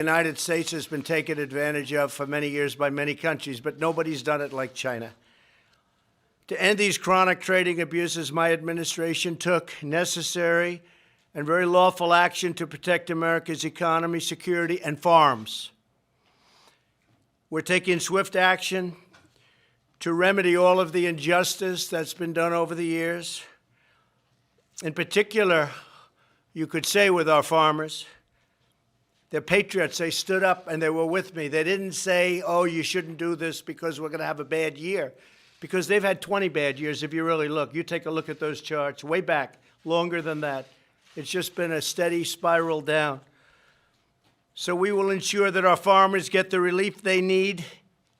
The United States has been taken advantage of for many years by many countries, but nobody's done it like China. To end these chronic trading abuses, my administration took necessary and very lawful action to protect America's economy, security, and farms. We're taking swift action to remedy all of the injustice that's been done over the years. In particular, you could say with our farmers, they're patriots. They stood up and they were with me. They didn't say, oh, you shouldn't do this because we're going to have a bad year. Because they've had 20 bad years if you really look. You take a look at those charts way back, longer than that. It's just been a steady spiral down. So we will ensure that our farmers get the relief they need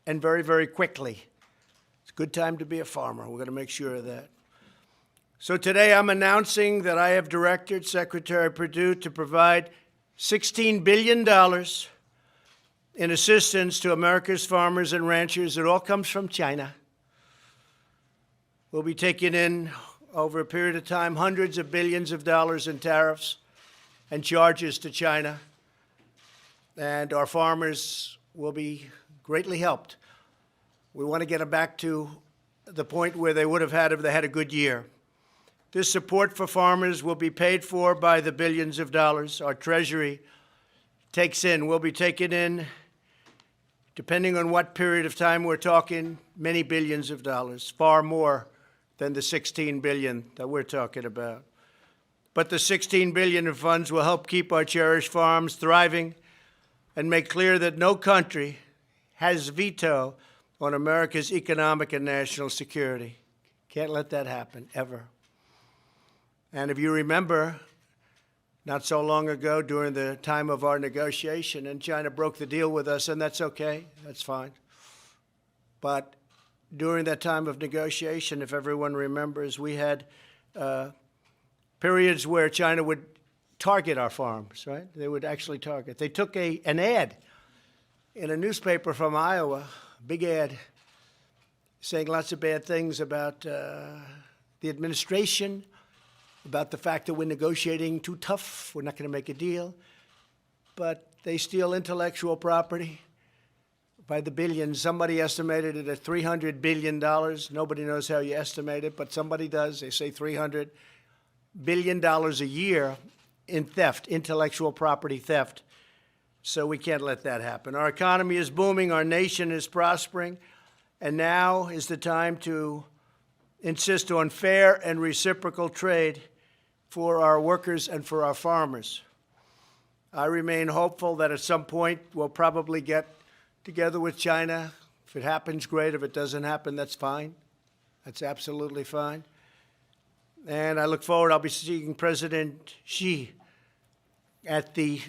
and very, very quickly. It's a good time to be a farmer. We're going to make sure of that. So today I'm announcing that I have directed Secretary Perdue to provide $16 billion in assistance to America's farmers and ranchers. It all comes from China. We'll be taking in, over a period of time, hundreds of billions of dollars in tariffs and charges to China. And our farmers will be greatly helped. We want to get them back to the point where they would have had if they had a good year. This support for farmers will be paid for by the billions of dollars our Treasury takes in. We'll be taking in, depending on what period of time we're talking, many billions of dollars, far more than the $16 billion that we're talking about. But the $16 billion in funds will help keep our cherished farms thriving and make clear that no country has veto on America's economic and national security. Can't let that happen, ever. And if you remember, not so long ago during the time of our negotiation, and China broke the deal with us, and that's okay, that's fine. But during that time of negotiation, if everyone remembers, we had periods where China would target our farms, right? They would actually target. They took an ad in a newspaper from Iowa, big ad, saying lots of bad things about the administration, about the fact that we're negotiating too tough, we're not going to make a deal. But they steal intellectual property by the billions. Somebody estimated it at $300 billion. Nobody knows how you estimate it, but somebody does. They say $300 billion a year in theft, intellectual property theft. So we can't let that happen. Our economy is booming, our nation is prospering, and now is the time to insist on fair and reciprocal trade for our workers and for our farmers. I remain hopeful that at some point we'll probably get together with China. If it happens, great. If it doesn't happen, that's fine. That's absolutely fine. And I look forward, I'll be seeing President Xi at the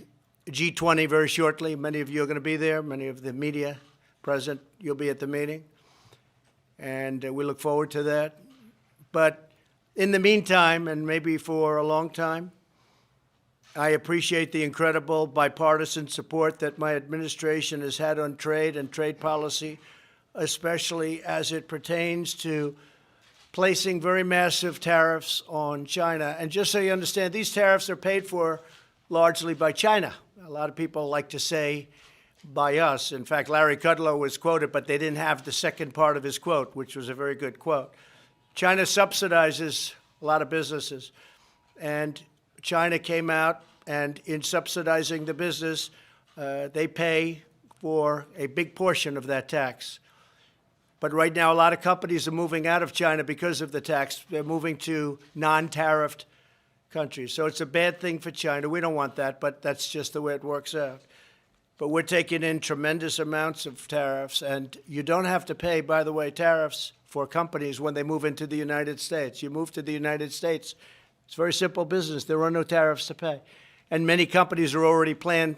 G20 very shortly. Many of you are going to be there. Many of the media present, you'll be at the meeting. And we look forward to that. But in the meantime, and maybe for a long time, I appreciate the incredible bipartisan support that my administration has had on trade and trade policy, especially as it pertains to placing very massive tariffs on China. And just so you understand, these tariffs are paid for largely by China. A lot of people like to say by us. In fact, Larry Kudlow was quoted, but they didn't have the second part of his quote, which was a very good quote. China subsidizes a lot of businesses, and China came out, and in subsidizing the business, they pay for a big portion of that tax. But right now, a lot of companies are moving out of China because of the tax. They're moving to non-tariffed countries. So it's a bad thing for China. We don't want that, but that's just the way it works out. But we're taking in tremendous amounts of tariffs, and you don't have to pay, by the way, tariffs for companies when they move into the United States. You move to the United States, it's very simple business. There are no tariffs to pay. And many companies are already planning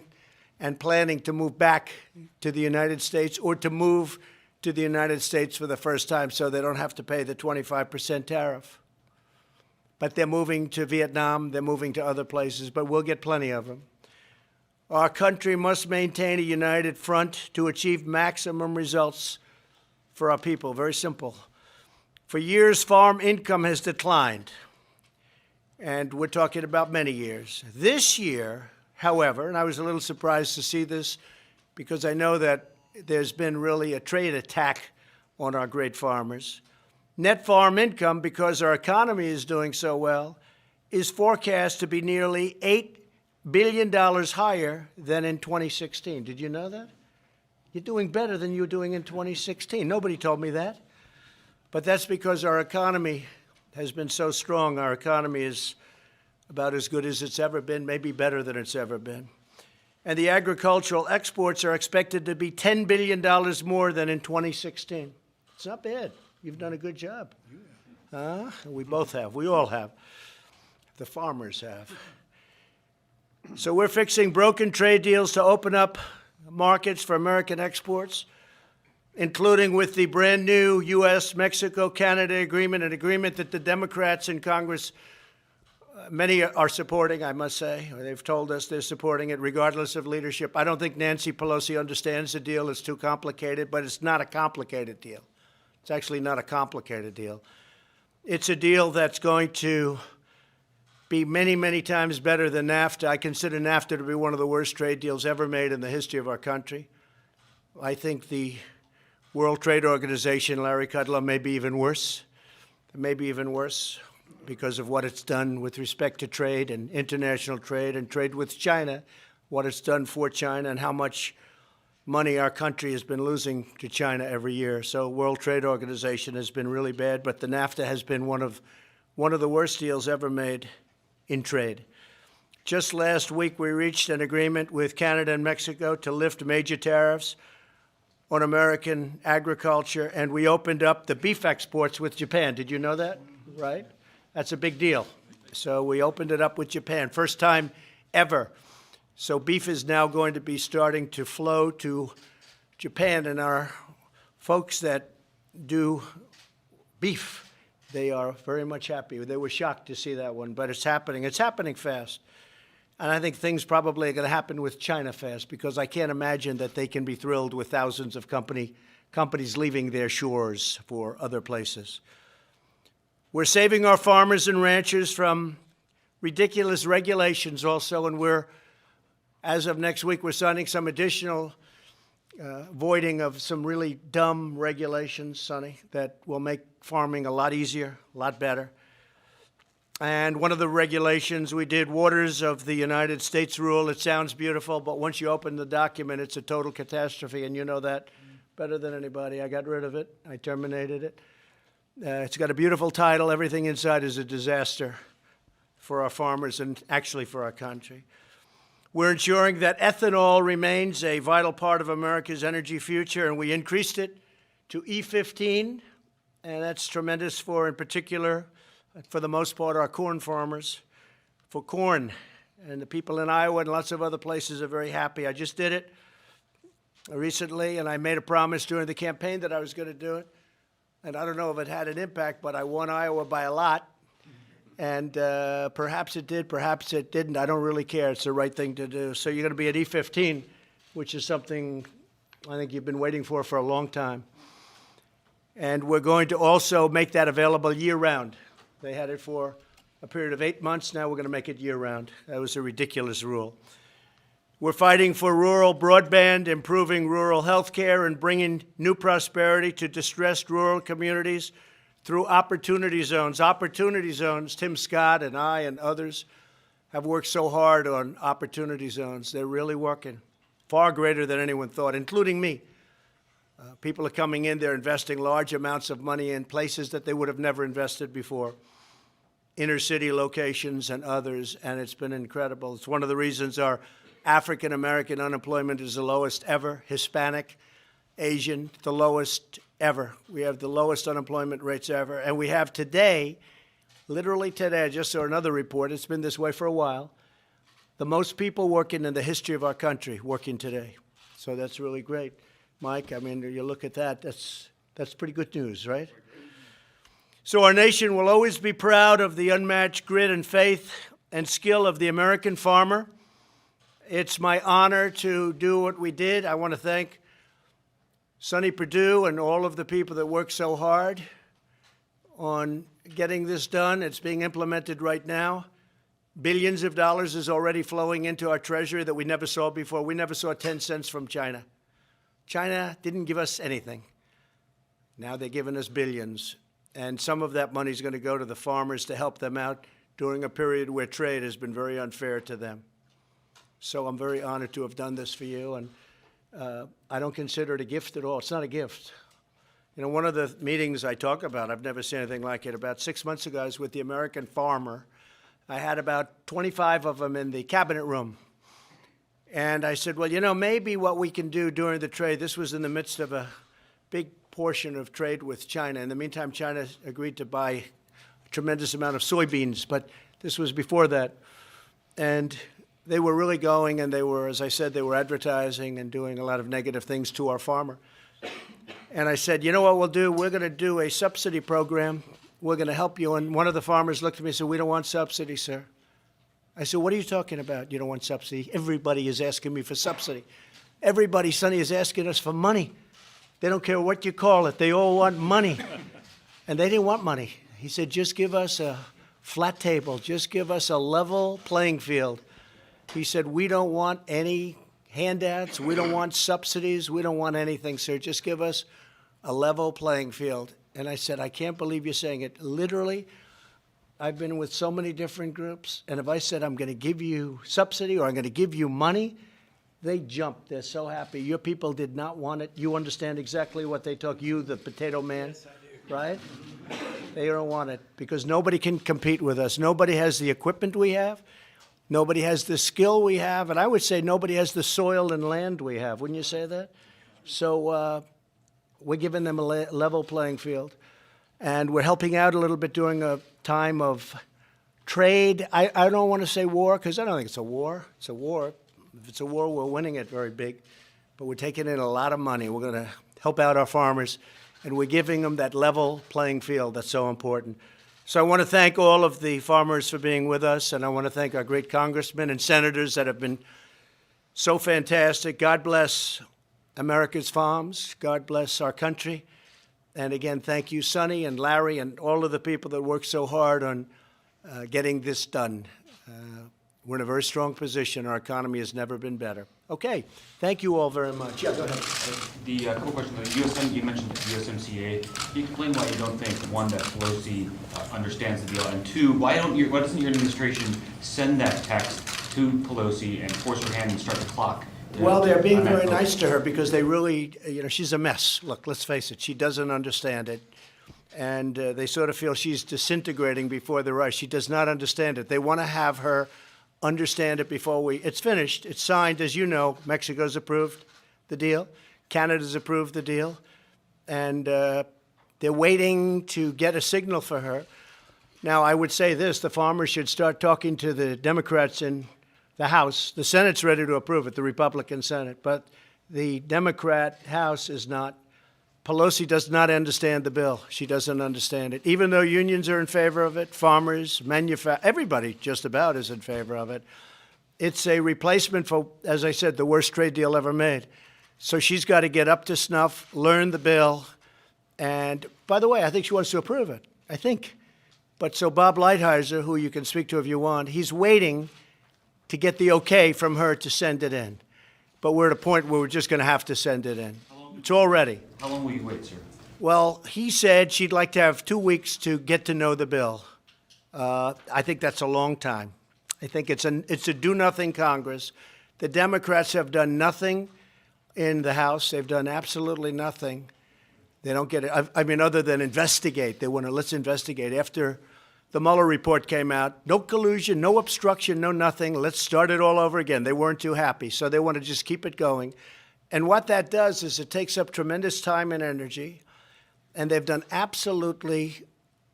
to move back to the United States or to move to the United States for the first time so they don't have to pay the 25% tariff. But they're moving to Vietnam, they're moving to other places, but we'll get plenty of them. Our country must maintain a united front to achieve maximum results for our people. Very simple. For years, farm income has declined, and we're talking about many years. This year, however, and I was a little surprised to see this because I know that there's been really a trade attack on our great farmers. Net farm income, because our economy is doing so well, is forecast to be nearly $8 billion higher than in 2016. Did you know that? You're doing better than you were doing in 2016. Nobody told me that. But that's because our economy has been so strong. Our economy is about as good as it's ever been, maybe better than it's ever been. And the agricultural exports are expected to be $10 billion more than in 2016. It's not bad. You've done a good job. We both have. We all have. The farmers have. So we're fixing broken trade deals to open up markets for American exports, including with the brand new US-Mexico-Canada agreement, an agreement that the Democrats in Congress, many are supporting, I must say. They've told us they're supporting it regardless of leadership. I don't think Nancy Pelosi understands the deal. It's too complicated, but it's not a complicated deal. It's actually not a complicated deal. It's a deal that's going to be many, many times better than NAFTA. I consider NAFTA to be one of the worst trade deals ever made in the history of our country. I think the World Trade Organization, Larry Kudlow, may be even worse. Maybe even worse because of what it's done with respect to trade and international trade and trade with China, what it's done for China and how much money our country has been losing to China every year. So World Trade Organization has been really bad, but the NAFTA has been one of the worst deals ever made in trade. Just last week, we reached an agreement with Canada and Mexico to lift major tariffs on American agriculture, and we opened up the beef exports with Japan. Did you know that? Right? That's a big deal. So we opened it up with Japan, first time ever. So beef is now going to be starting to flow to Japan, and our folks that do beef, they are very much happy. They were shocked to see that one, but it's happening. It's happening fast. And I think things probably are going to happen with China fast because I can't imagine that they can be thrilled with thousands of companies leaving their shores for other places. We're saving our farmers and ranchers from ridiculous regulations also, and as of next week, we're signing some additional voiding of some really dumb regulations, Sonny, that will make farming a lot easier, a lot better. And one of the regulations we did, Waters of the United States rule. It sounds beautiful, but once you open the document, it's a total catastrophe, and you know that better than anybody. I got rid of it. I terminated it. It's got a beautiful title. Everything inside is a disaster for our farmers and actually for our country. We're ensuring that ethanol remains a vital part of America's energy future, and we increased it to E15, and that's tremendous for, in particular, for the most part, our corn farmers, for corn. And the people in Iowa and lots of other places are very happy. I just did it recently, and I made a promise during the campaign that I was going to do it. And I don't know if it had an impact, but I won Iowa by a lot. And perhaps it did, perhaps it didn't. I don't really care. It's the right thing to do. So you're going to be at E15, which is something I think you've been waiting for a long time. And we're going to also make that available year-round. They had it for a period of 8 months. Now we're going to make it year-round. That was a ridiculous rule. We're fighting for rural broadband, improving rural health care, and bringing new prosperity to distressed rural communities through opportunity zones. Opportunity zones, Tim Scott and I and others have worked so hard on opportunity zones. They're really working, far greater than anyone thought, including me. People are coming in, they're investing large amounts of money in places that they would have never invested before, inner city locations and others, and it's been incredible. It's one of the reasons our African-American unemployment is the lowest ever, Hispanic, Asian, the lowest ever. We have the lowest unemployment rates ever. And we have today, literally today, I just saw another report, it's been this way for a while, the most people working in the history of our country working today. So that's really great. Mike, I mean, you look at that, that's pretty good news, right? So our nation will always be proud of the unmatched grit and faith and skill of the American farmer. It's my honor to do what we did. I want to thank Sonny Perdue and all of the people that worked so hard on getting this done. It's being implemented right now. Billions of dollars is already flowing into our treasury that we never saw before. We never saw 10 cents from China. China didn't give us anything. Now they're giving us billions. And some of that money is going to go to the farmers to help them out during a period where trade has been very unfair to them. So I'm very honored to have done this for you. And I don't consider it a gift at all. It's not a gift. You know, one of the meetings I talk about, I've never seen anything like it. About 6 months ago, I was with the American farmer. I had about 25 of them in the cabinet room. And I said, well, you know, maybe what we can do during the trade, this was in the midst of a big portion of trade with China. In the meantime, China agreed to buy a tremendous amount of soybeans, but this was before that. And they were really going, and they were, as I said, they were advertising and doing a lot of negative things to our farmer. And I said, you know what we'll do? We're going to do a subsidy program. We're going to help you. And one of the farmers looked at me and said, we don't want subsidy, sir. I said, what are you talking about? You don't want subsidy? Everybody is asking me for subsidy. Everybody, Sonny, is asking us for money. They don't care what you call it. They all want money. And they didn't want money. He said, just give us a flat table. Just give us a level playing field. He said, we don't want any handouts. We don't want subsidies. We don't want anything, sir. Just give us a level playing field. And I said, I can't believe you're saying it. Literally, I've been with so many different groups, and if I said I'm going to give you subsidy or I'm going to give you money, they jumped. They're so happy. Your people did not want it. You understand exactly what they took. You, the potato man, yes, I do. Right? They don't want it because nobody can compete with us. Nobody has the equipment we have. Nobody has the skill we have. And I would say nobody has the soil and land we have. Wouldn't you say that? So we're giving them a level playing field. And we're helping out a little bit during a time of trade. I don't want to say war because I don't think it's a war. It's a war. If it's a war, we're winning it very big. But we're taking in a lot of money. We're going to help out our farmers. And we're giving them that level playing field that's so important. So I want to thank all of the farmers for being with us. And I want to thank our great congressmen and senators that have been so fantastic. God bless America's farms. God bless our country. And again, thank you, Sonny and Larry and all of the people that worked so hard on getting this done. We're in a very strong position. Our economy has never been better. Okay, thank you all very much. Yeah, go ahead. The couple questions. You mentioned the USMCA. Can you explain why you don't think, one, that Pelosi understands the deal, and two, why doesn't your administration send that text to Pelosi and force her hand and start the clock? Well, they're being very nice to her because they really, you know, she's a mess. Look, let's face it, she doesn't understand it. And they sort of feel she's disintegrating before the rush. She does not understand it. They want to have her understand it before it's finished. It's signed, as you know. Mexico's approved the deal. Canada's approved the deal. And they're waiting to get a signal for her. Now, I would say this, the farmers should start talking to the Democrats in the House. The Senate's ready to approve it, the Republican Senate, but the Democrat House is not. Pelosi does not understand the bill. She doesn't understand it. Even though unions are in favor of it, farmers, everybody just about is in favor of it. It's a replacement for, as I said, the worst trade deal ever made. So she's got to get up to snuff, learn the bill, and by the way, I think she wants to approve it. I think. But so Bob Lighthizer, who you can speak to if you want, he's waiting to get the okay from her to send it in. But we're at a point where we're just going to have to send it in. It's all ready. How long will you wait, sir? Well, he said she'd like to have 2 weeks to get to know the bill. I think that's a long time. I think it's a do-nothing Congress. The Democrats have done nothing in the House. They've done absolutely nothing. They don't get it. I mean, other than investigate. They want to, let's investigate. After the Mueller report came out, no collusion, no obstruction, no nothing. Let's start it all over again. They weren't too happy, so they want to just keep it going. And what that does is it takes up tremendous time and energy, and they've done absolutely,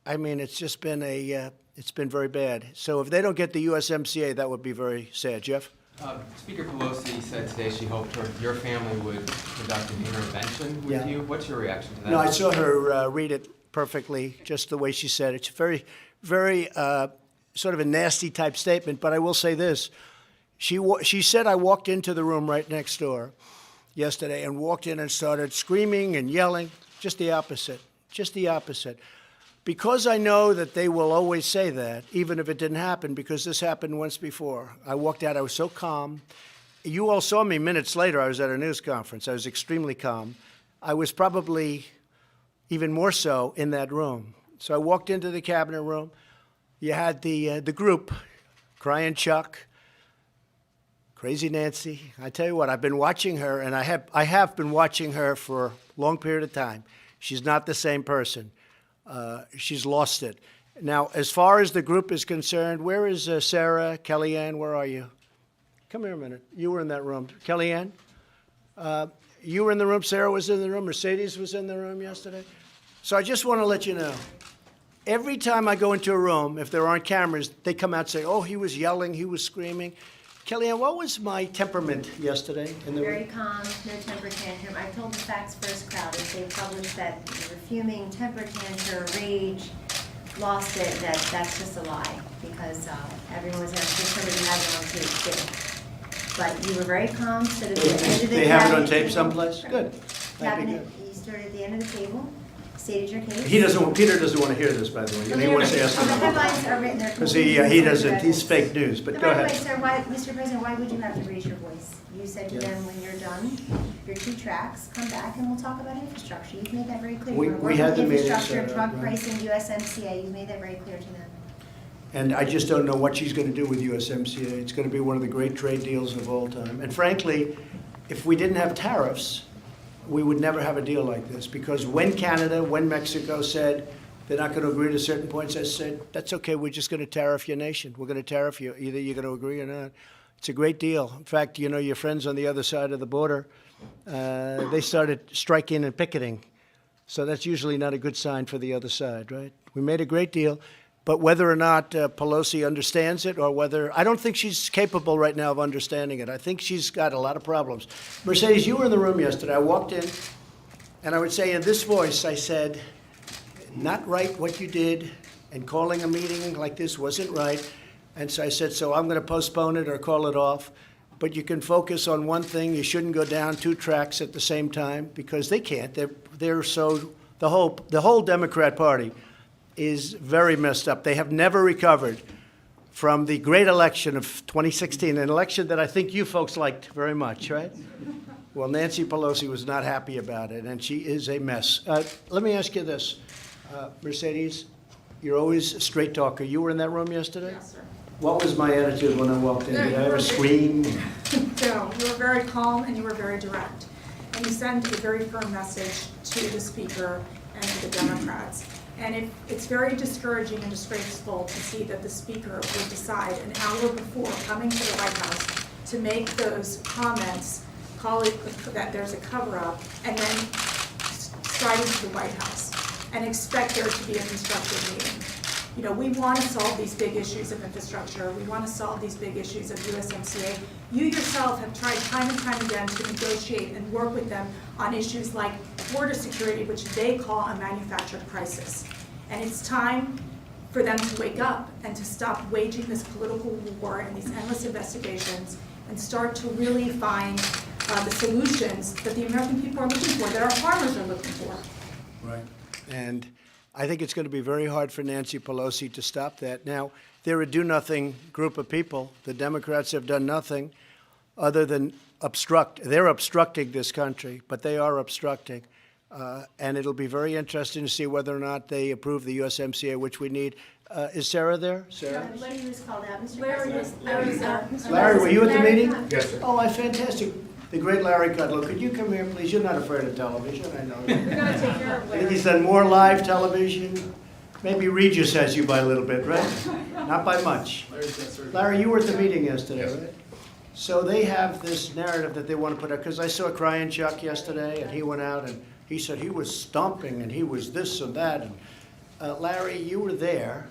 I mean, it's just been it's been very bad. So if they don't get the USMCA, that would be very sad. Jeff? Speaker Pelosi said today she hoped your family would conduct an intervention with you. What's your reaction to that? No, I saw her read it perfectly, just the way she said it. It's very, very sort of a nasty type statement, but I will say this. She said I walked into the room right next door yesterday and walked in and started screaming and yelling, just the opposite, because I know that they will always say that, even if it didn't happen, because this happened once before. I walked out, I was so calm. You all saw me minutes later, I was at a news conference. I was extremely calm. I was probably even more so in that room. So I walked into the cabinet room. You had the group, Crying Chuck, Crazy Nancy. I tell you what, I've been watching her, and I have been watching her for a long period of time. She's not the same person. She's lost it. Now, as far as the group is concerned, where is Sarah, Kellyanne? Where are you? Come here a minute. You were in that room. Kellyanne? You were in the room. Sarah was in the room. Mercedes was in the room yesterday. So I just want to let you know, every time I go into a room, if there aren't cameras, they come out and say, oh, he was yelling, he was screaming. Kellyanne, what was my temperament yesterday in the Very room? calm, no temper tantrum. I told the Facts First crowd, if they published that you were fuming, temper tantrum, rage, lost it, that's just a lie, because everyone was there, somebody had it on tape too. But you were very calm, stood at the end of the They have it on cabinet tape table. someplace? Good. That'd be Cabinet, you stood at the end of the table, stated your case. Peter doesn't want to hear this, by the way. He wants to ask The him. headlines are written there. Because he doesn't, he's fake news, but The go right way, ahead. sir, why, Mr. President, why would you have to raise your voice? You said to Yeah. them, when you're done, your 2 tracks, come back and we'll talk about infrastructure. You've made that very clear. We- You wanna we work had on the meeting infrastructure, set up, drug right. pricing, USMCA, you've made that very clear to them. And I just don't know what she's going to do with USMCA. It's going to be one of the great trade deals of all time. And frankly, if we didn't have tariffs, we would never have a deal like this. Because when Canada, when Mexico said they're not going to agree to certain points, I said, that's okay, we're just going to tariff your nation. We're going to tariff you. Either you're going to agree or not. It's a great deal. In fact, you know, your friends on the other side of the border, they started striking and picketing. So that's usually not a good sign for the other side, right? We made a great deal. But whether or not Pelosi understands it, or whether, I don't think she's capable right now of understanding it. I think she's got a lot of problems. Mercedes, you were in the room yesterday. I walked in, and I would say in this voice, I said, not right what you did, and calling a meeting like this wasn't right. And so I said, so I'm going to postpone it or call it off. But you can focus on one thing. You shouldn't go down 2 tracks at the same time, because they can't. They're so, the whole Democrat Party is very messed up. They have never recovered from the great election of 2016, an election that I think you folks liked very much, right? Well, Nancy Pelosi was not happy about it, and she is a mess. Let me ask you this, Mercedes, you're always a straight talker. You were in that room yesterday? Yes, sir. What was my attitude when I walked in? No, Did I you ever were- scream? No, you were very calm and you were very direct. And you sent a very firm message to the Speaker and to the Democrats. And it's very discouraging and disgraceful to see that the Speaker would decide an hour before coming to the White House to make those comments, call it that there's a cover-up, and then striding to the White House and expect there to be a constructive meeting. You know, we want to solve these big issues of infrastructure. We want to solve these big issues of USMCA. You yourself have tried time and time again to negotiate and work with them on issues like border security, which they call a manufactured crisis. And it's time for them to wake up and to stop waging this political war and these endless investigations and start to really find the solutions that the American people are looking for, that our farmers are looking for. Right. And I think it's going to be very hard for Nancy Pelosi to stop that. Now, they're a do-nothing group of people. The Democrats have done nothing other than obstruct. They're obstructing this country, but they are obstructing. And it'll be very interesting to see whether or not they approve the USMCA, which we need. Is Sarah there? Sarah? Larry was called out, Mr. Larry President. was there. Larry, were you at the Larry, meeting? come. Yes, sir. Oh, fantastic. The great Larry Kudlow. Could you come here, please? You're not afraid of television, I know. We're going to take care of I think Larry. he's done more live television. Maybe Regis has you by a little bit, right? Not by much. Larry, you were at the meeting yesterday, Yes. right? So they have this narrative that they want to put out, because I saw Crying Chuck yesterday, and he went out and he said he was stomping and he was this and that. And Larry, you were there.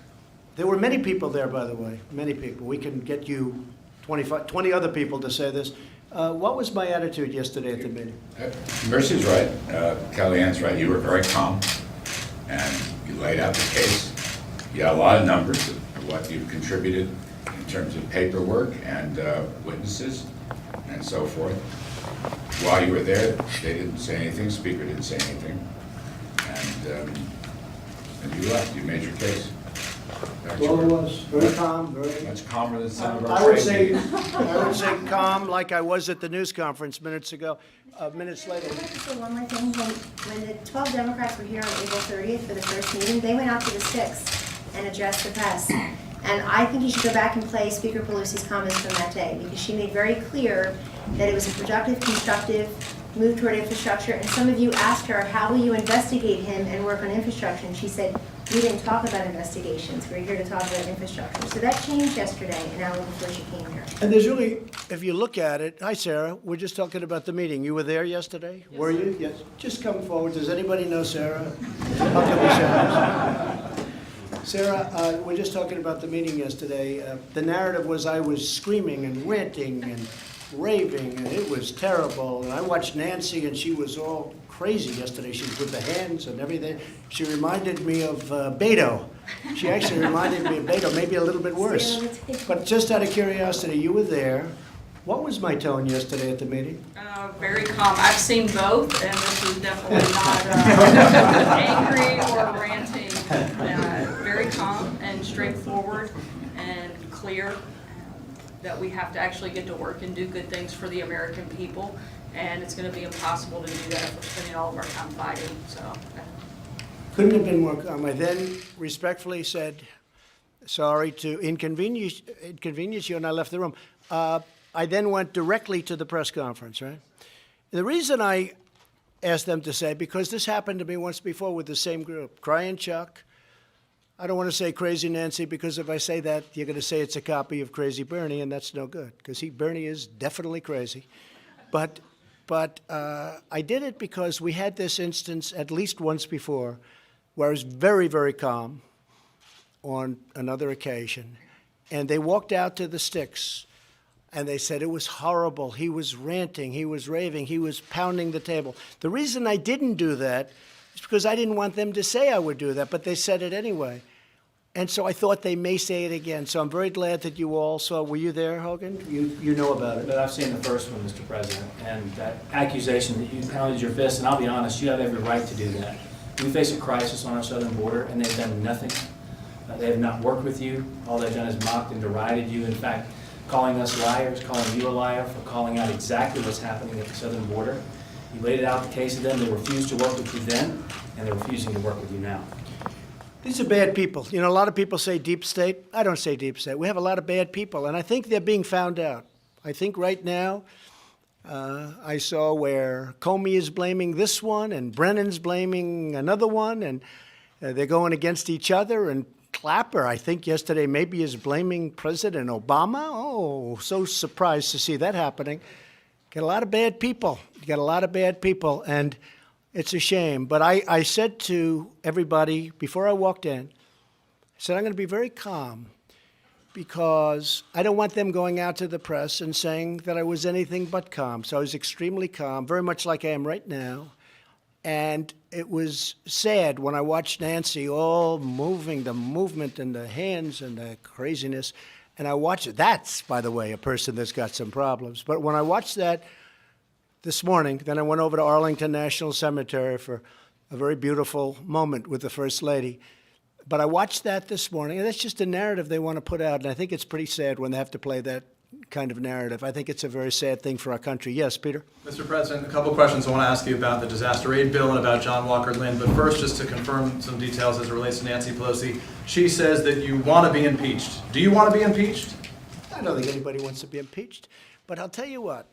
There were many people there, by the way, many people. We can get you 20 other people to say this. What was my attitude yesterday at the meeting? Mercy's right, Kellyanne's right, you were very calm, and you laid out the case. You had a lot of numbers of what you've contributed in terms of paperwork and witnesses and so forth. While you were there, they didn't say anything, Speaker didn't say anything. And and you left, you made your case. That's Well, it your- was very calm, very. Much calmer than some of our I would say, crazy. I would say calm like I was at the news conference minutes ago, minutes I later. want to say one more thing. When the 12 Democrats were here on April 30th for the first meeting, they went out to the sticks and addressed the press. And I think you should go back and play Speaker Pelosi's comments from that day, because she made very clear that it was a productive, constructive move toward infrastructure. And some of you asked her, how will you investigate him and work on infrastructure? And she said, we didn't talk about investigations. We're here to talk about infrastructure. So that changed yesterday, an hour before she came here. And there's really, if you look at it, hi, Sarah, we're just talking about the meeting. You were there yesterday? Were you? Yes. Just come forward. Does anybody know Sarah? How come we Sarah? Sarah, we're just talking about the meeting yesterday. The narrative was I was screaming and ranting and raving, and it was terrible. And I watched Nancy, and she was all crazy yesterday. She was with the hands and everything. She reminded me of Beto. She actually reminded me of Beto, maybe a little bit worse. But just out of curiosity, you were there. What was my tone yesterday at the meeting? Very calm. I've seen both, and this is definitely not angry or ranting. Very calm and straightforward and clear that we have to actually get to work and do good things for the American people, and it's going to be impossible to do that if we're spending all of our time fighting. So. Couldn't have been more calm. I then respectfully said, sorry to inconvenience you, and I left the room. I then went directly to the press conference, right? The reason I asked them to say, because this happened to me once before with the same group, Crying Chuck. I don't want to say Crazy Nancy, because if I say that, you're going to say it's a copy of Crazy Bernie, and that's no good, because Bernie is definitely crazy. But I did it because we had this instance at least once before where I was very, very calm on another occasion, and they walked out to the sticks, and they said it was horrible. He was ranting, he was raving, he was pounding the table. The reason I didn't do that is because I didn't want them to say I would do that, but they said it anyway. And so I thought they may say it again. So I'm very glad that you all saw. Were you there, Hogan? You know about it. But I've seen the first one, Mr. President, and that accusation that you pounded your fist, and I'll be honest, you have every right to do that. We face a crisis on our southern border, and they've done nothing. They have not worked with you. All they've done is mocked and derided you. In fact, calling us liars, calling you a liar for calling out exactly what's happening at the southern border. You laid it out the case of them. They refused to work with you then, and they're refusing to work with you now. These are bad people. You know, a lot of people say deep state. I don't say deep state. We have a lot of bad people, and I think they're being found out. I think right now, I saw where Comey is blaming this one, and Brennan's blaming another one, and they're going against each other, and Clapper, I think yesterday, maybe is blaming President Obama. Oh, so surprised to see that happening. Got a lot of bad people. You got a lot of bad people, and it's a shame. But I said to everybody before I walked in, I said, I'm going to be very calm because I don't want them going out to the press and saying that I was anything but calm. So I was extremely calm, very much like I am right now. And it was sad when I watched Nancy all moving, the movement and the hands and the craziness. And I watched it. That's, by the way, a person that's got some problems. But when I watched that this morning, then I went over to Arlington National Cemetery for a very beautiful moment with the First Lady. But I watched that this morning, and that's just a narrative they want to put out. And I think it's pretty sad when they have to play that kind of narrative. I think it's a very sad thing for our country. Yes, Peter? Mr. President, a couple of questions I want to ask you about the disaster aid bill and about John Walker Lynn. But first, just to confirm some details as it relates to Nancy Pelosi. She says that you want to be impeached. Do you want to be impeached? I don't think anybody wants to be impeached. But I'll tell you what.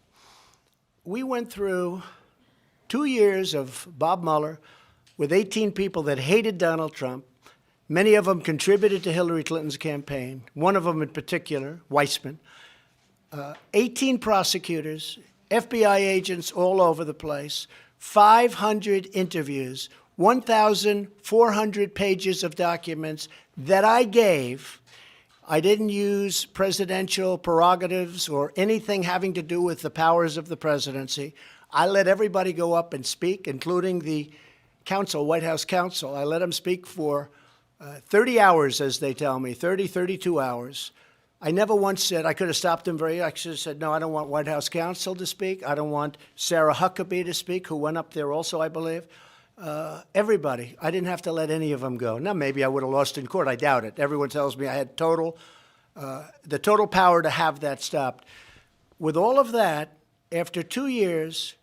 We went through 2 years of Bob Mueller with 18 people that hated Donald Trump. Many of them contributed to Hillary Clinton's campaign. One of them in particular, Weissman. 18 prosecutors, FBI agents all over the place, 500 interviews, 1,400 pages of documents that I gave. I didn't use presidential prerogatives or anything having to do with the powers of the presidency. I let everybody go up and speak, including the counsel, White House counsel. I let them speak for 30 hours, as they tell me, 32 hours. I never once said, I could have stopped them I should have said, no, I don't want White House counsel to speak. I don't want Sarah Huckabee to speak, who went up there also, I believe. everybody. I didn't have to let any of them go. Now, maybe I would have lost in court. I doubt it. Everyone tells me I had the total power to have that stopped. With all of that, after 2 years,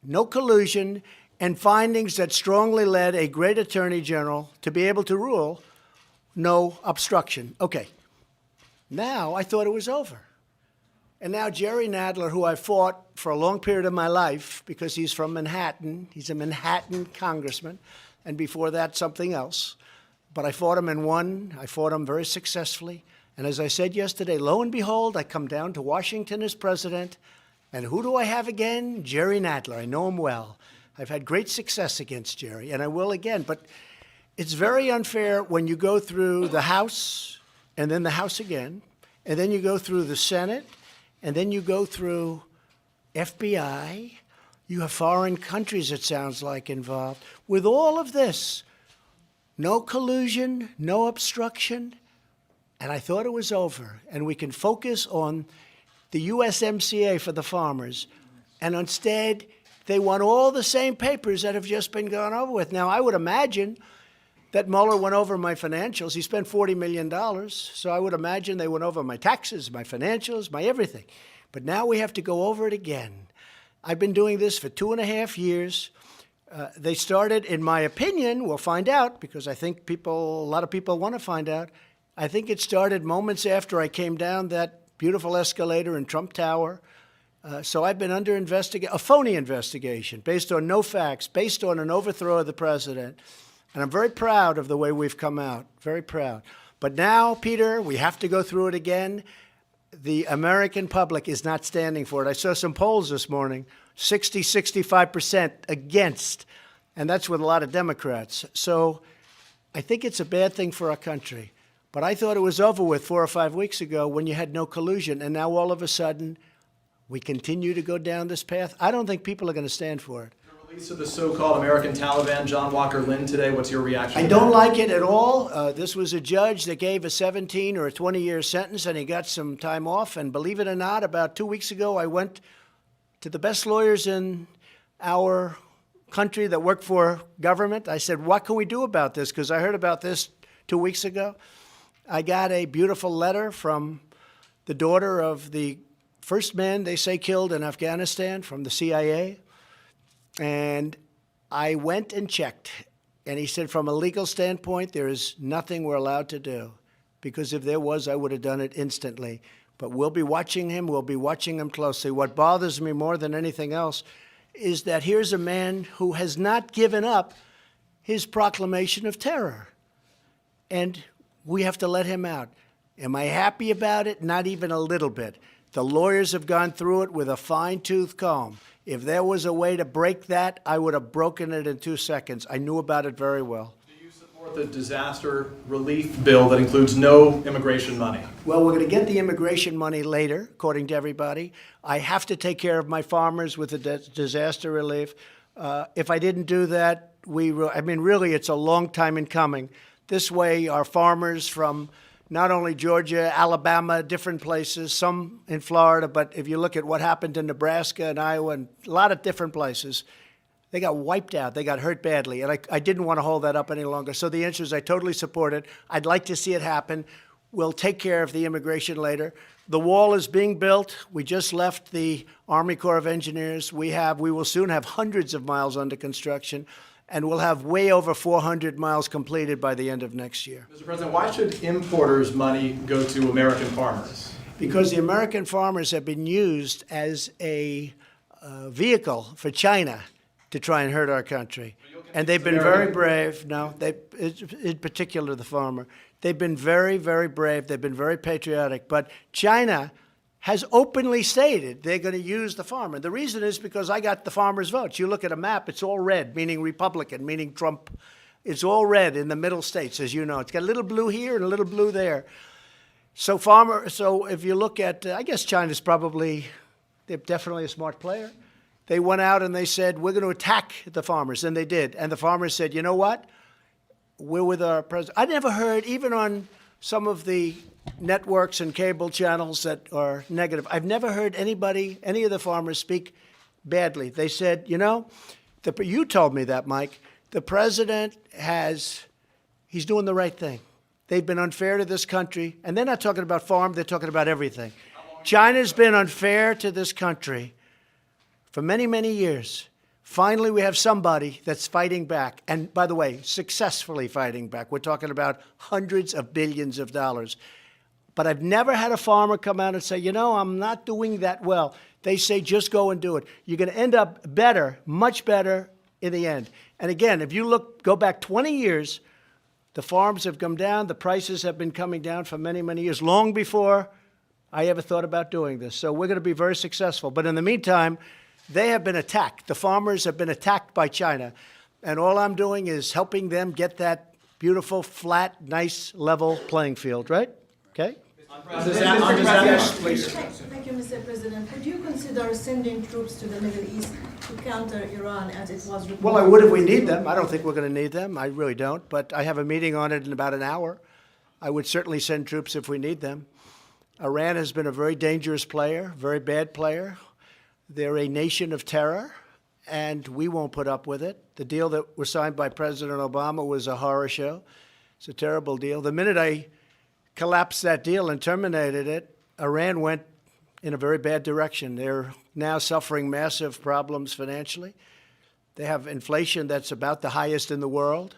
no collusion, and findings that strongly led a great attorney general to be able to rule no obstruction. Okay. Now I thought it was over. And now Jerry Nadler, who I fought for a long period of my life because he's from Manhattan, he's a Manhattan congressman, and before that, something else. But I fought him and won. I fought him very successfully. And as I said yesterday, lo and behold, I come down to Washington as president, and who do I have again? Jerry Nadler. I know him well. I've had great success against Jerry, and I will again. But it's very unfair when you go through the House, and then the House again, and then you go through the Senate, and then you go through FBI. You have foreign countries, it sounds like, involved. With all of this, no collusion, no obstruction, and I thought it was over. And we can focus on the USMCA for the farmers. And instead, they want all the same papers that have just been gone over with. Now, I would imagine that Mueller went over my financials. He spent $40 million, so I would imagine they went over my taxes, my financials, my everything. But now we have to go over it again. I've been doing this for 2.5 years. They started, in my opinion, we'll find out, because I think a lot of people want to find out. I think it started moments after I came down that beautiful escalator in Trump Tower. So I've been under a phony investigation based on no facts, based on an overthrow of the president. And I'm very proud of the way we've come out, very proud. But now, Peter, we have to go through it again. The American public is not standing for it. I saw some polls this morning, 65% against, and that's with a lot of Democrats. So I think it's a bad thing for our country. But I thought it was over with 4 or 5 weeks ago when you had no collusion, and now all of a sudden, we continue to go down this path. I don't think people are going to stand for it. The release of the so-called American Taliban, John Walker Lynn, today, what's your reaction? I don't like it at all. This was a judge that gave a 17 or a 20-year sentence, and he got some time off. And believe it or not, about 2 weeks ago, I went to the best lawyers in our country that work for government. I said, what can we do about this? Because I heard about this 2 weeks ago. I got a beautiful letter from the daughter of the first man they say killed in Afghanistan from the CIA. And I went and checked. And he said, from a legal standpoint, there is nothing we're allowed to do. Because if there was, I would have done it instantly. But we'll be watching him. We'll be watching him closely. What bothers me more than anything else is that here's a man who has not given up his proclamation of terror. And we have to let him out. Am I happy about it? Not even a little bit. The lawyers have gone through it with a fine-tooth comb. If there was a way to break that, I would have broken it in 2 seconds. I knew about it very well. Do you support the disaster relief bill that includes no immigration money? Well, we're going to get the immigration money later, according to everybody. I have to take care of my farmers with the disaster relief. If I didn't do that, really, it's a long time in coming. This way, our farmers from not only Georgia, Alabama, different places, some in Florida, but if you look at what happened in Nebraska and Iowa and a lot of different places, they got wiped out. They got hurt badly. And I didn't want to hold that up any longer. So the answer is I totally support it. I'd like to see it happen. We'll take care of the immigration later. The wall is being built. We just left the Army Corps of Engineers. We will soon have hundreds of miles under construction. And we'll have way over 400 miles completed by the end of next year. Mr. President, why should importers' money go to American farmers? Because the American farmers have been used as a vehicle for China to try and hurt our country. And they've been very brave. No, in particular the farmer. They've been very, very brave. They've been very patriotic. But China has openly stated they're going to use the farmer. The reason is because I got the farmers' votes. You look at a map, it's all red, meaning Republican, meaning Trump. It's all red in the middle states, as you know. It's got a little blue here and a little blue there. So if you look at, I guess China's they're definitely a smart player. They went out and they said, we're going to attack the farmers, and they did. And the farmers said, you know what? We're with our president. I never heard, even on some of the networks and cable channels that are negative, I've never heard any of the farmers speak badly. They said, You told me that, Mike. The president he's doing the right thing. They've been unfair to this country, and they're not talking about farm, they're talking about everything. China's been unfair to this country for many, many years. Finally, we have somebody that's fighting back, and by the way, successfully fighting back. We're talking about hundreds of billions of dollars. But I've never had a farmer come out and say, you know, I'm not doing that well. They say, just go and do it. You're going to end up better, much better in the end. And again, if you go back 20 years, the farms have come down, the prices have been coming down for many, many years, long before I ever thought about doing this. So we're going to be very successful. But in the meantime, they have been attacked. The farmers have been attacked by China. And all I'm doing is helping them get that beautiful, flat, nice, level playing field, right? Okay? Yes, please. Thank you, Mr. President. Would you consider sending troops to the Middle East to counter Iran as it was reported? Well, I would if we need them. I don't think we're going to need them. I really don't. But I have a meeting on it in about an hour. I would certainly send troops if we need them. Iran has been a very dangerous player, very bad player. They're a nation of terror, and we won't put up with it. The deal that was signed by President Obama was a horror show. It's a terrible deal. The minute I collapsed that deal and terminated it, Iran went in a very bad direction. They're now suffering massive problems financially. They have inflation that's about the highest in the world.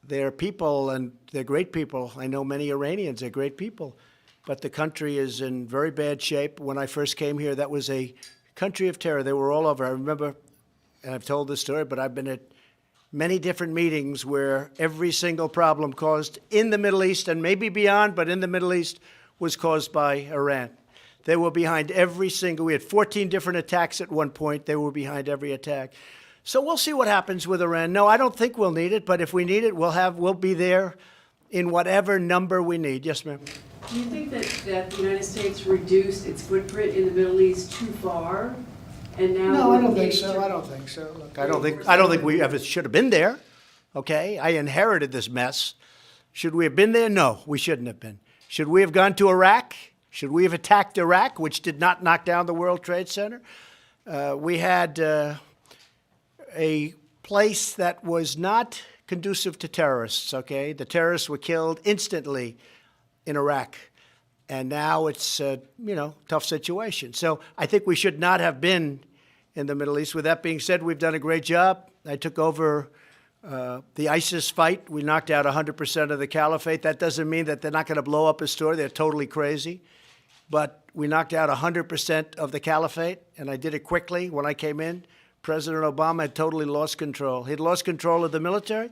They're people, and they're great people. I know many Iranians, they're great people. But the country is in very bad shape. When I first came here, that was a country of terror. They were all over. I remember, and I've told this story, but I've been at many different meetings where every single problem caused in the Middle East, and maybe beyond, but in the Middle East, was caused by Iran. They were behind every single, we had 14 different attacks at one point. They were behind every attack. So we'll see what happens with Iran. No, I don't think we'll need it, but if we need it, we'll be there in whatever number we need. Yes, ma'am. Do you think that the United States reduced its footprint in the Middle East too far? And now No, I don't think so. I don't think so. Look, I don't think we ever should have been there. Okay? I inherited this mess. Should we have been there? No, we shouldn't have been. Should we have gone to Iraq? Should we have attacked Iraq, which did not knock down the World Trade Center? We had a place that was not conducive to terrorists, okay? The terrorists were killed instantly in Iraq. And now it's a, tough situation. So I think we should not have been in the Middle East. With that being said, we've done a great job. I took over the ISIS fight. We knocked out 100% of the caliphate. That doesn't mean that they're not going to blow up a store. They're totally crazy. But we knocked out 100% of the caliphate, and I did it quickly when I came in. President Obama had totally lost control. He had lost control of the military.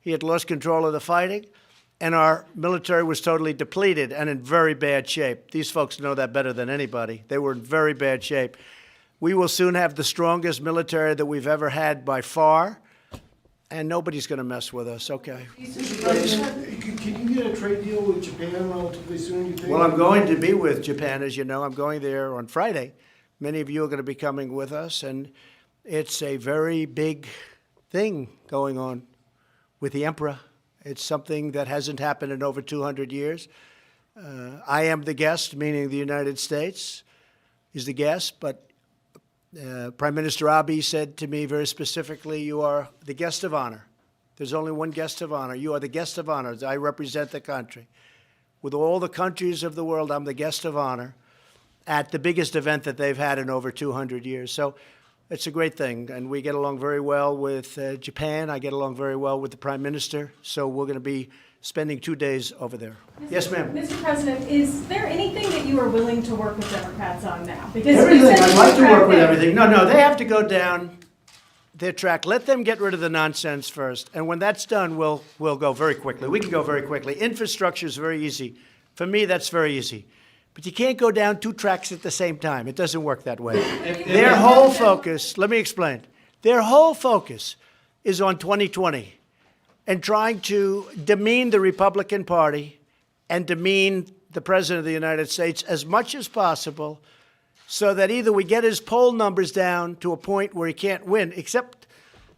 He had lost control of the fighting. And our military was totally depleted and in very bad shape. These folks know that better than anybody. They were in very bad shape. We will soon have the strongest military that we've ever had by far, and nobody's going to mess with us. Okay. Mr. President, can you get a trade deal with Japan relatively soon, you think? Well, I'm going to be with Japan, as you know. I'm going there on Friday. Many of you are going to be coming with us, and it's a very big thing going on with the emperor. It's something that hasn't happened in over 200 years. I am the guest, meaning the United States is the guest, but Prime Minister Abe said to me very specifically, you are the guest of honor. There's only one guest of honor. You are the guest of honor. I represent the country. With all the countries of the world, I'm the guest of honor at the biggest event that they've had in over 200 years. So it's a great thing, and we get along very well with Japan. I get along very well with the Prime Minister, so we're going to be spending 2 days over there. Yes, ma'am. Mr. President, is there anything that you are willing to work with Democrats on now? Because Everything. I'd like to work with everything. No, they have to go down their track. Let them get rid of the nonsense first, and when that's done, we'll go very quickly. We can go very quickly. Infrastructure is very easy. For me, that's very easy. But you can't go down two tracks at the same time. It doesn't work that way. Their whole focus, let me explain. Their whole focus is on 2020 and trying to demean the Republican Party and demean the President of the United States as much as possible so that either we get his poll numbers down to a point where he can't win, except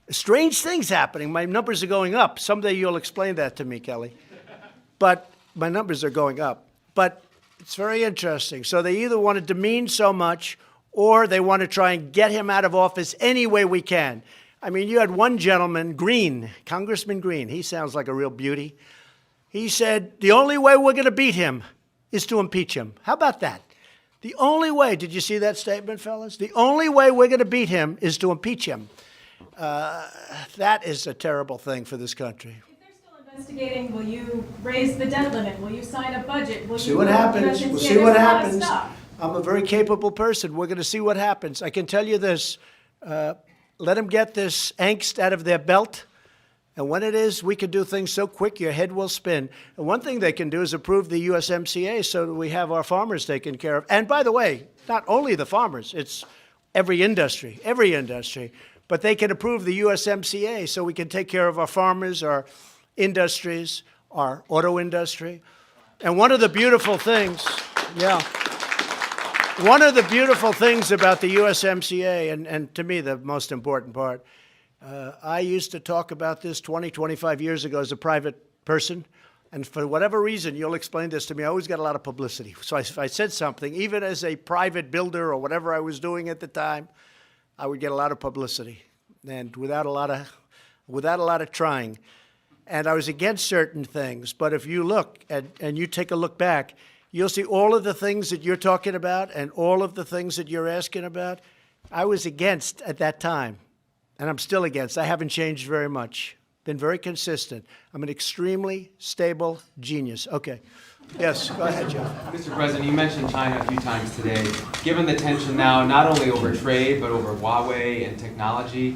strange things happening. My numbers are going up. Someday you'll explain that to me, Kelly. But my numbers are going up. But it's very interesting. So they either want to demean so much or they want to try and get him out of office any way we can. I mean, you had one gentleman, Green, Congressman Green, he sounds like a real beauty. He said, the only way we're going to beat him is to impeach him. How about that? The only way, did you see that statement, fellas? The only way we're going to beat him is to impeach him. That is a terrible thing for this country. If they're still investigating, will you raise the debt limit? Will you sign a budget? Will See you what go to happens. USMCA? We'll see There's what a lot of happens. stuff. I'm a very capable person. We're going to see what happens. I can tell you this. Let them get this angst out of their belt. And when it is, we can do things so quick your head will spin. And one thing they can do is approve the USMCA so that we have our farmers taken care of. And by the way, not only the farmers, it's every industry. But they can approve the USMCA so we can take care of our farmers, our industries, our auto industry. And one of the beautiful things, one of the beautiful things about the USMCA, and to me the most important part, I used to talk about this 20, 25 years ago as a private person, and for whatever reason, you'll explain this to me, I always got a lot of publicity. So if I said something, even as a private builder or whatever I was doing at the time, I would get a lot of publicity, and without a lot of trying. And I was against certain things, but if you look, and you take a look back, you'll see all of the things that you're talking about and all of the things that you're asking about, I was against at that time. And I'm still against. I haven't changed very much. Been very consistent. I'm an extremely stable genius. Okay. Yes, go ahead, Jeff. Mr. President, you mentioned China a few times today. Given the tension now, not only over trade, but over Huawei and technology,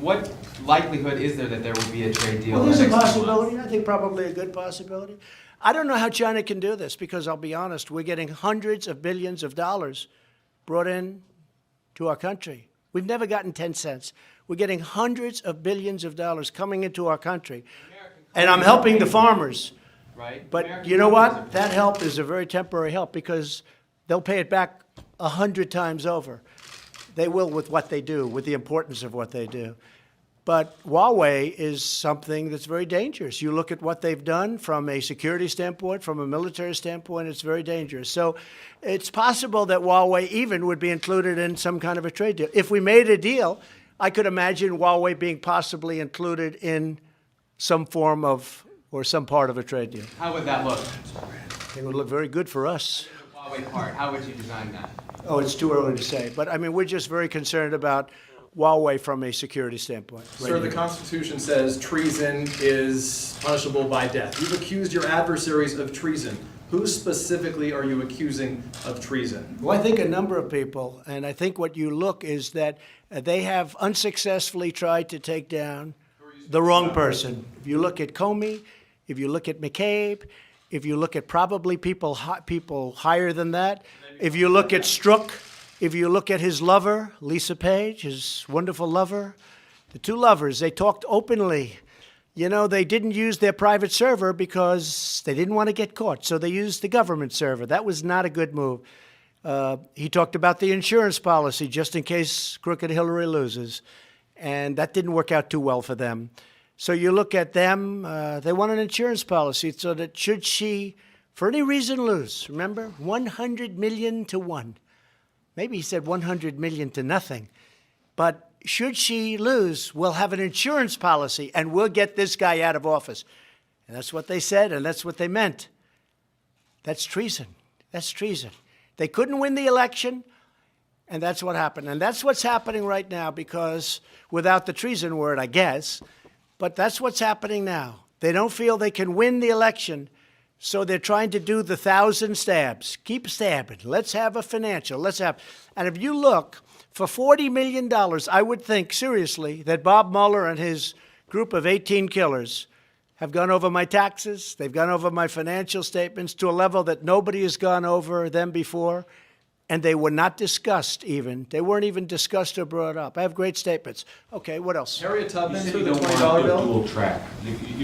what likelihood is there that there will be a trade deal? Well, there's in a the next few possibility. months? I think probably a good possibility. I don't know how China can do this because I'll be honest, we're getting hundreds of billions of dollars brought in to our country. We've never gotten 10 cents. We're getting hundreds of billions of dollars coming into our country. And I'm helping the farmers. Right? But American you know companies what? are- That help is a very temporary help because they'll pay it back 100 times over. They will with what they do, with the importance of what they do. But Huawei is something that's very dangerous. You look at what they've done from a security standpoint, from a military standpoint, it's very dangerous. So it's possible that Huawei even would be included in some kind of a trade deal. If we made a deal, I could imagine Huawei being possibly included in some form of, or some part of a trade deal. How would that look? It would look very good for us. The Huawei part, how would you design that? Oh, it's too early to say. But I mean, we're just very concerned about Huawei from a security standpoint. Sir, the Constitution says treason is punishable by death. You've accused your adversaries of treason. Who specifically are you accusing of treason? Well, I think a number of people, and I think what you look is that they have unsuccessfully tried to take down the wrong person. If you look at Comey, if you look at McCabe, if you look at probably people higher than that, if you look at Strzok, if you look at his lover, Lisa Page, his wonderful lover, the two lovers, they talked openly. You know, they didn't use their private server because they didn't want to get caught, so they used the government server. That was not a good move. He talked about the insurance policy just in case crooked Hillary loses, and that didn't work out too well for them. So you look at them, they want an insurance policy so that should she, for any reason, lose, remember, 100 million to 1. Maybe he said 100 million to nothing. But should she lose, we'll have an insurance policy and we'll get this guy out of office. And that's what they said and that's what they meant. That's treason. That's treason. They couldn't win the election and that's what happened. And that's what's happening right now because without the treason word, I guess, but that's what's happening now. They don't feel they can win the election. So they're trying to do the 1,000 stabs. Keep stabbing. Let's have a financial. Let's have. And if you look, for $40 million, I would think seriously that Bob Mueller and his group of 18 killers have gone over my taxes. They've gone over my financial statements to a level that nobody has gone over them before. And they were not discussed even. They weren't even discussed or brought up. I have great statements. Okay, what else? Harriet You Tubman said for you the don't want $20 to do a bill? dual track.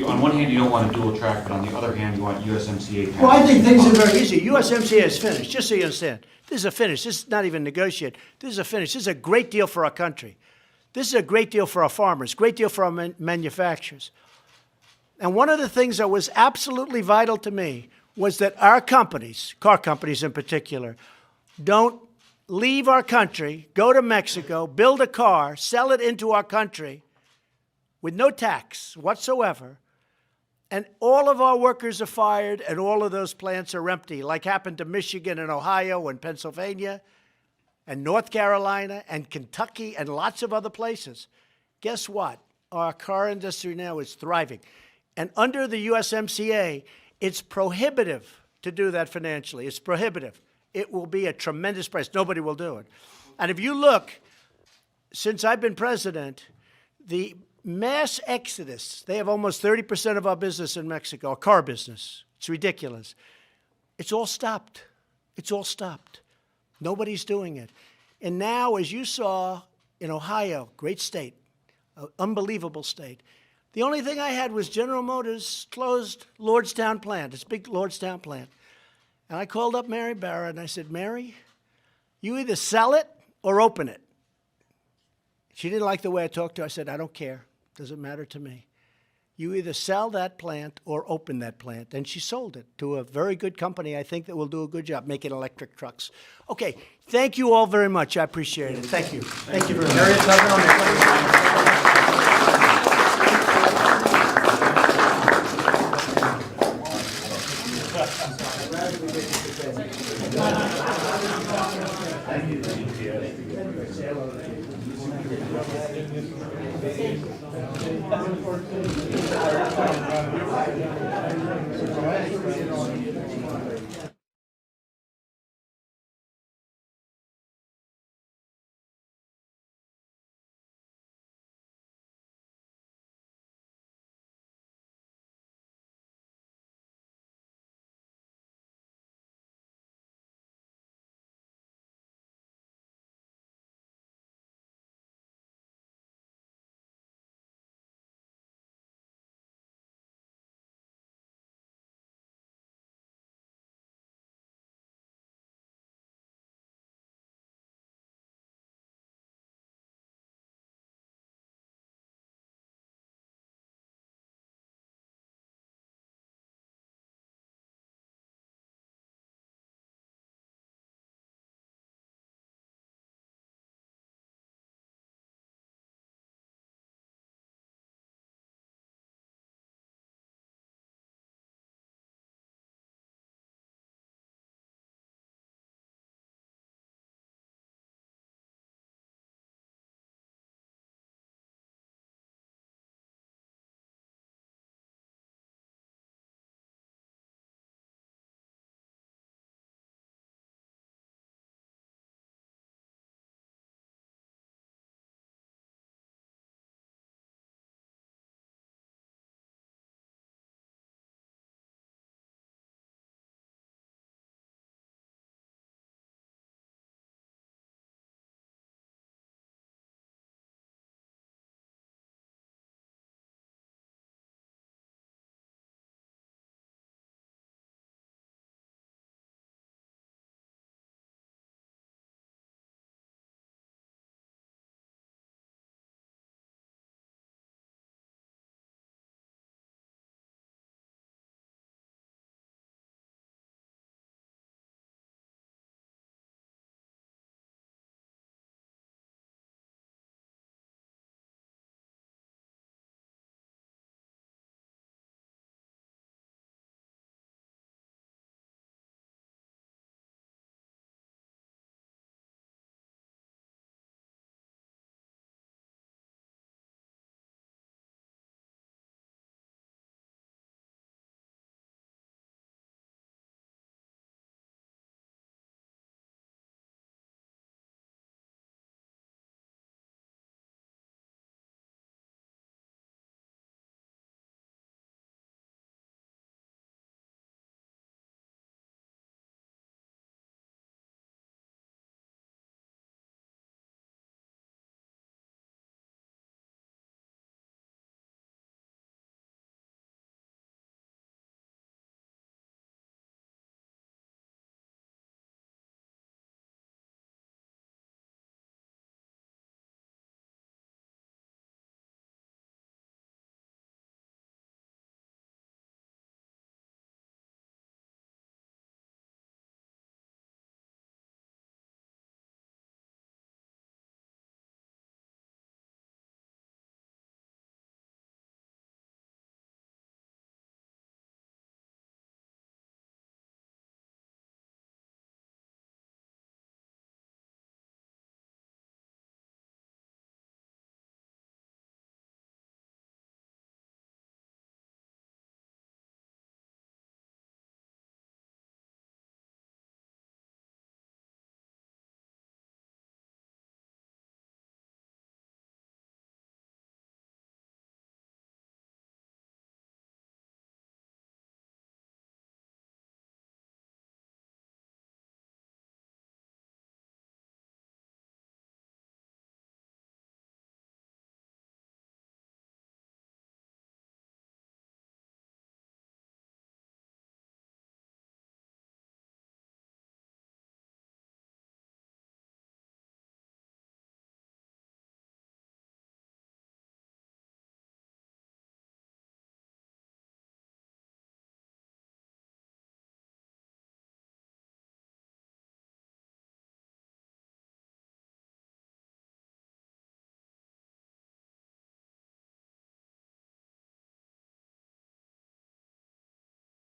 On one hand, you don't want a dual track, but on the other hand, you want USMCA passed. Well, I think things are very easy. USMCA is finished, just so you understand. This is a finish. This is not even negotiated. This is a finish. This is a great deal for our country. This is a great deal for our farmers, great deal for our manufacturers. And one of the things that was absolutely vital to me was that our companies, car companies in particular, don't leave our country, go to Mexico, build a car, sell it into our country with no tax whatsoever, and all of our workers are fired and all of those plants are empty, like happened to Michigan and Ohio and Pennsylvania and North Carolina and Kentucky and lots of other places. Guess what? Our car industry now is thriving. And under the USMCA, it's prohibitive to do that financially. It's prohibitive. It will be a tremendous price. Nobody will do it. And if you look, since I've been president, the mass exodus, they have almost 30% of our business in Mexico, our car business. It's ridiculous. It's all stopped. It's all stopped. Nobody's doing it. And now, as you saw in Ohio, great state, unbelievable state, the only thing I had was General Motors closed Lordstown plant, its big Lordstown plant. And I called up Mary Barra and I said, Mary, you either sell it or open it. She didn't like the way I talked to her. I said, I don't care. Doesn't matter to me. You either sell that plant or open that plant. And she sold it to a very good company, I think, that will do a good job making electric trucks. Okay, thank you all very much. I appreciate it. Thank you. Thank you very much. Harriet Tubman on the Thank you.